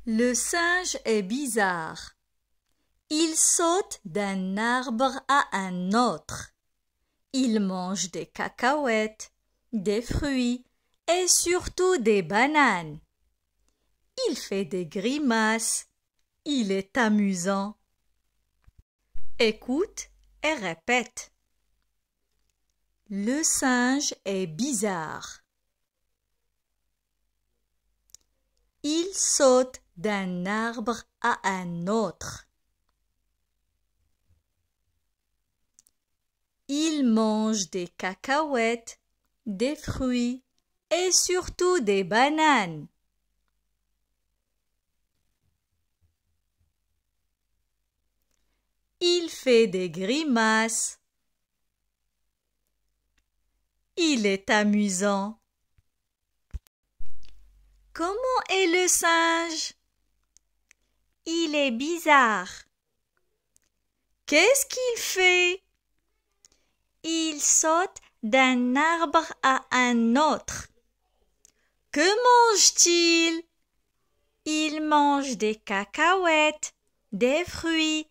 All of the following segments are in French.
Le singe est bizarre. Il saute d'un arbre à un autre. Il mange des cacahuètes, des fruits et surtout des bananes. Il fait des grimaces. Il est amusant. Écoute et répète. Le singe est bizarre. Il saute d'un arbre à un autre. Il mange des cacahuètes, des fruits et surtout des bananes. Il fait des grimaces. Il est amusant. Comment est le singe? Il est bizarre. Qu'est-ce qu'il fait? Il saute d'un arbre à un autre. Que mange-t-il? Il mange des cacahuètes, des fruits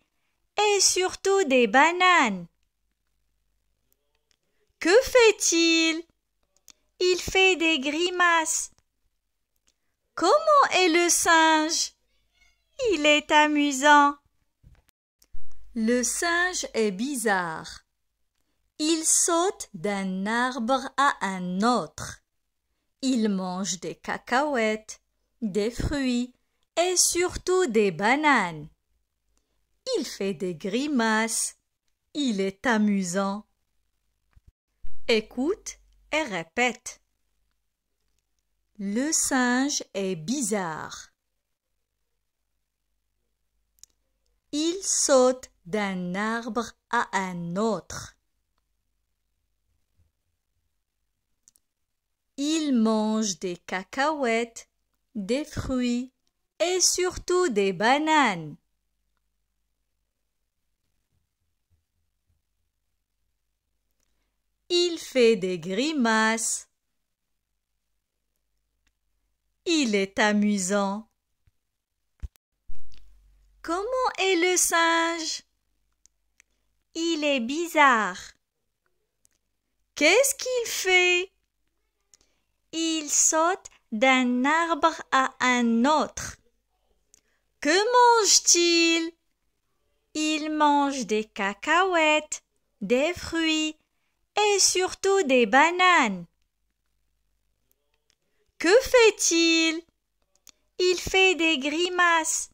et surtout des bananes. Que fait-il? Il fait des grimaces. Comment est le singe? Il est amusant. Le singe est bizarre. Il saute d'un arbre à un autre. Il mange des cacahuètes, des fruits et surtout des bananes. Il fait des grimaces. Il est amusant. Écoute et répète. Le singe est bizarre. Il saute d'un arbre à un autre. Il mange des cacahuètes, des fruits et surtout des bananes. Il fait des grimaces. Il est amusant. Comment est le singe? Il est bizarre. Qu'est-ce qu'il fait? Il saute d'un arbre à un autre. Que mange-t-il? Il mange des cacahuètes, des fruits et surtout des bananes. Que fait-il? Il fait des grimaces.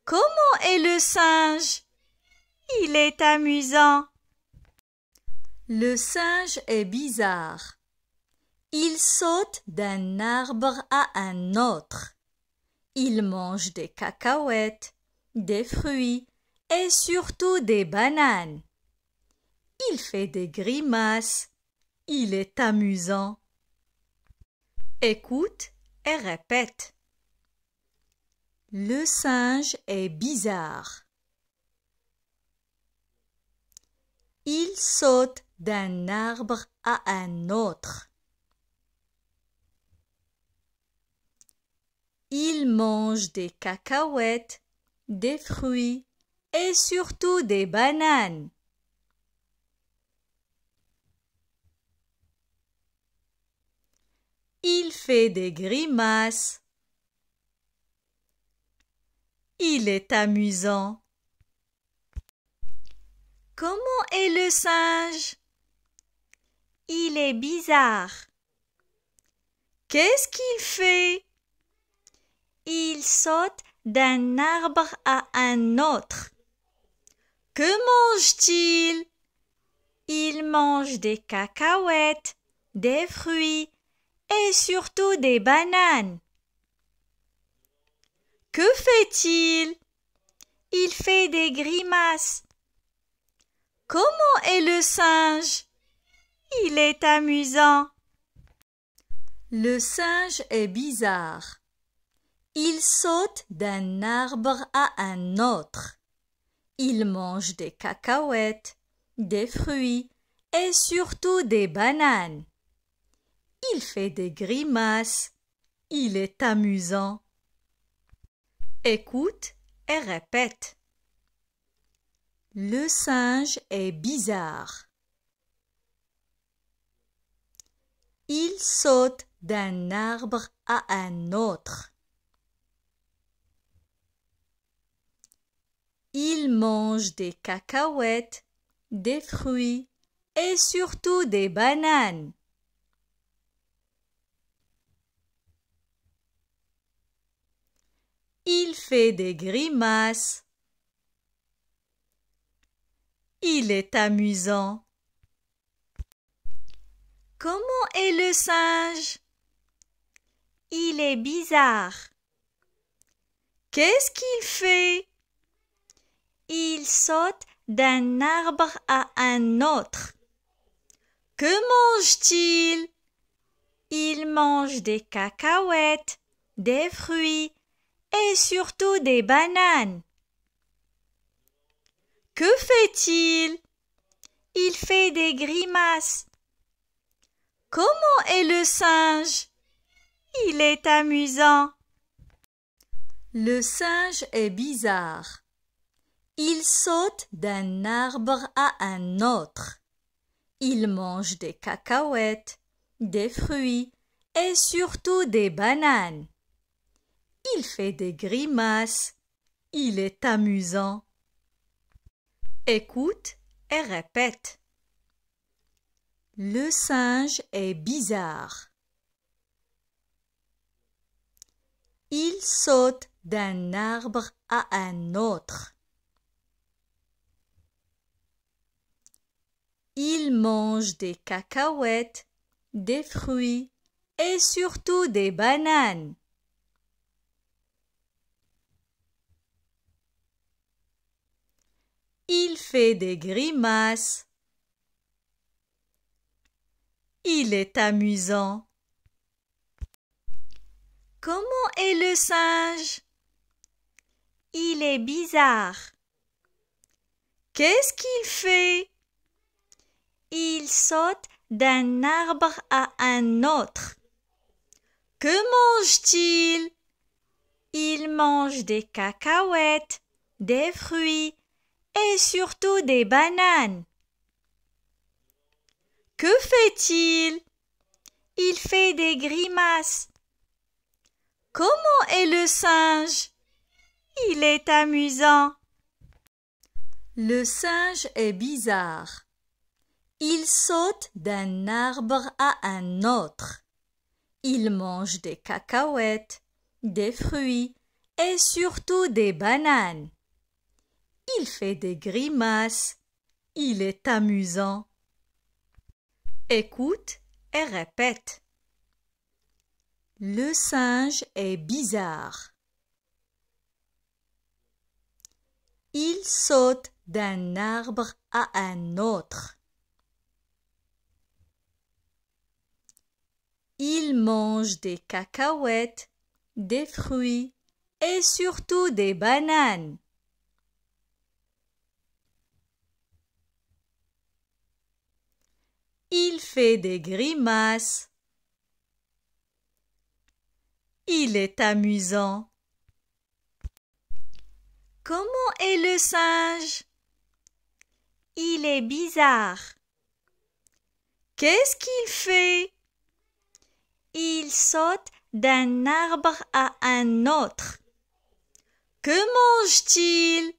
Comment est le singe? Il est amusant. Le singe est bizarre. Il saute d'un arbre à un autre. Il mange des cacahuètes, des fruits et surtout des bananes. Il fait des grimaces. Il est amusant. Écoute et répète. Le singe est bizarre. Il saute d'un arbre à un autre. Il mange des cacahuètes, des fruits et surtout des bananes. Il fait des grimaces. Il est amusant. Comment est le singe? Il est bizarre. Qu'est-ce qu'il fait? Il saute d'un arbre à un autre. Que mange-t-il? Il mange des cacahuètes, des fruits et surtout des bananes. Que fait-il? Il fait des grimaces. Comment est le singe? Il est amusant. Le singe est bizarre. Il saute d'un arbre à un autre. Il mange des cacahuètes, des fruits et surtout des bananes. Il fait des grimaces. Il est amusant. Écoute et répète. Le singe est bizarre. Il saute d'un arbre à un autre. Il mange des cacahuètes, des fruits et surtout des bananes. Il fait des grimaces. Il est amusant. Comment est le singe? Il est bizarre. Qu'est-ce qu'il fait? Il saute d'un arbre à un autre. Que mange-t-il? Il mange des cacahuètes, des fruits et surtout des bananes. Que fait-il? Il fait des grimaces. Comment est le singe? Il est amusant. Le singe est bizarre. Il saute d'un arbre à un autre. Il mange des cacahuètes, des fruits et surtout des bananes. Il fait des grimaces. Il est amusant. Écoute et répète. Le singe est bizarre. Il saute d'un arbre à un autre. Il mange des cacahuètes, des fruits et surtout des bananes. Il fait des grimaces. Il est amusant. Comment est le singe? Il est bizarre. Qu'est-ce qu'il fait? Il saute d'un arbre à un autre. Que mange-t-il? Il mange des cacahuètes, des fruits et surtout des bananes. Que fait-il? Il fait des grimaces. Comment est le singe? Il est amusant. Le singe est bizarre. Il saute d'un arbre à un autre. Il mange des cacahuètes, des fruits et surtout des bananes. Il fait des grimaces. Il est amusant. Écoute et répète. Le singe est bizarre. Il saute d'un arbre à un autre. Il mange des cacahuètes, des fruits et surtout des bananes. Il fait des grimaces. Il est amusant. Comment est le singe? Il est bizarre. Qu'est-ce qu'il fait? Il saute d'un arbre à un autre. Que mange-t-il?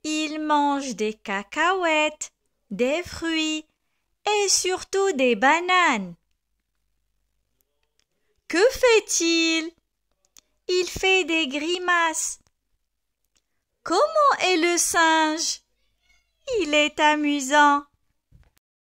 Il mange des cacahuètes, des fruits et surtout des bananes. Que fait-il? Il fait des grimaces. Comment est le singe? Il est amusant.